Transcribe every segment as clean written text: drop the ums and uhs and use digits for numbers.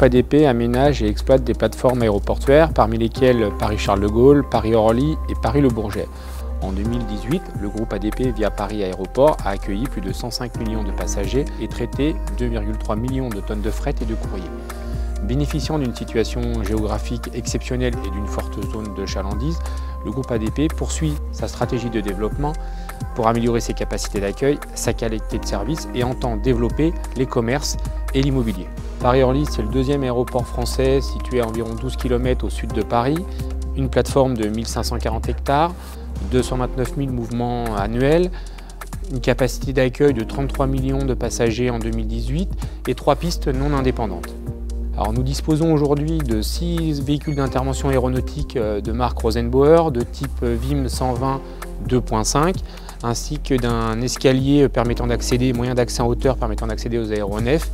ADP aménage et exploite des plateformes aéroportuaires, parmi lesquelles Paris-Charles de Gaulle, Paris-Orly et Paris-Le Bourget. En 2018, le groupe ADP via Paris Aéroport a accueilli plus de 105 millions de passagers et traité 2,3 millions de tonnes de fret et de courrier. Bénéficiant d'une situation géographique exceptionnelle et d'une forte zone de chalandise, le groupe ADP poursuit sa stratégie de développement pour améliorer ses capacités d'accueil, sa qualité de service et entend développer les commerces et l'immobilier. Paris-Orly, c'est le deuxième aéroport français situé à environ 12 km au sud de Paris, une plateforme de 1540 hectares, 229 000 mouvements annuels, une capacité d'accueil de 33 millions de passagers en 2018 et 3 pistes non indépendantes. Alors nous disposons aujourd'hui de 6 véhicules d'intervention aéronautique de marque Rosenbauer de type VIM 120 2.5 ainsi que d'un escalier permettant d'accéder, moyen d'accès en hauteur permettant d'accéder aux aéronefs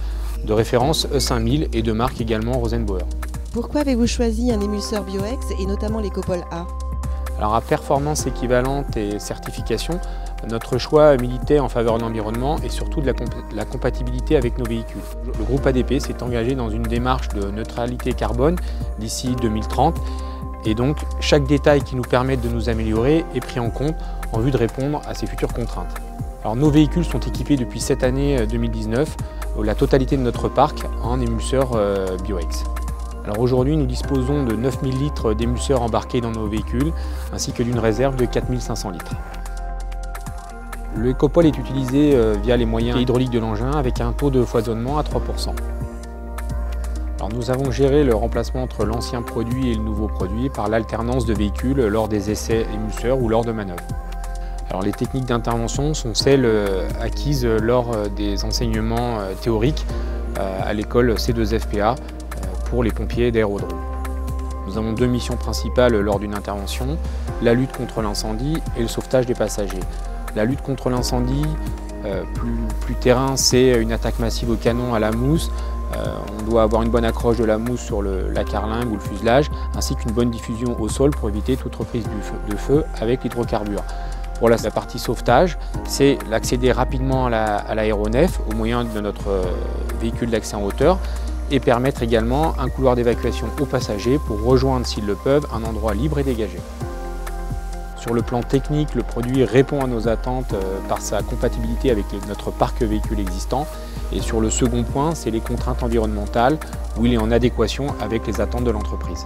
de référence E5000 et de marque également Rosenbauer. Pourquoi avez-vous choisi un émulseur Bioex et notamment l'écopole A? Alors à performance équivalente et certification, notre choix militait en faveur de l'environnement et surtout de la compatibilité avec nos véhicules. Le groupe ADP s'est engagé dans une démarche de neutralité carbone d'ici 2030 et donc chaque détail qui nous permette de nous améliorer est pris en compte en vue de répondre à ces futures contraintes. Alors, nos véhicules sont équipés depuis cette année 2019, la totalité de notre parc en émulseur Bioex. Alors aujourd'hui, nous disposons de 9000 litres d'émulseurs embarqués dans nos véhicules, ainsi que d'une réserve de 4500 litres. Le Ecopol est utilisé via les moyens hydrauliques de l'engin avec un taux de foisonnement à 3%. Alors nous avons géré le remplacement entre l'ancien produit et le nouveau produit par l'alternance de véhicules lors des essais émulseurs ou lors de manœuvres. Alors les techniques d'intervention sont celles acquises lors des enseignements théoriques à l'école C2FPA pour les pompiers d'aérodrome. Nous avons 2 missions principales lors d'une intervention, la lutte contre l'incendie et le sauvetage des passagers. La lutte contre l'incendie, plus terrain, c'est une attaque massive au canon à la mousse. On doit avoir une bonne accroche de la mousse sur la carlingue ou le fuselage, ainsi qu'une bonne diffusion au sol pour éviter toute reprise de feu avec l'hydrocarbure. Pour la partie sauvetage, c'est l'accéder rapidement à l'aéronef au moyen de notre véhicule d'accès en hauteur et permettre également un couloir d'évacuation aux passagers pour rejoindre, s'ils le peuvent, un endroit libre et dégagé. Sur le plan technique, le produit répond à nos attentes par sa compatibilité avec notre parc véhicule existant. Et sur le second point, c'est les contraintes environnementales où il est en adéquation avec les attentes de l'entreprise.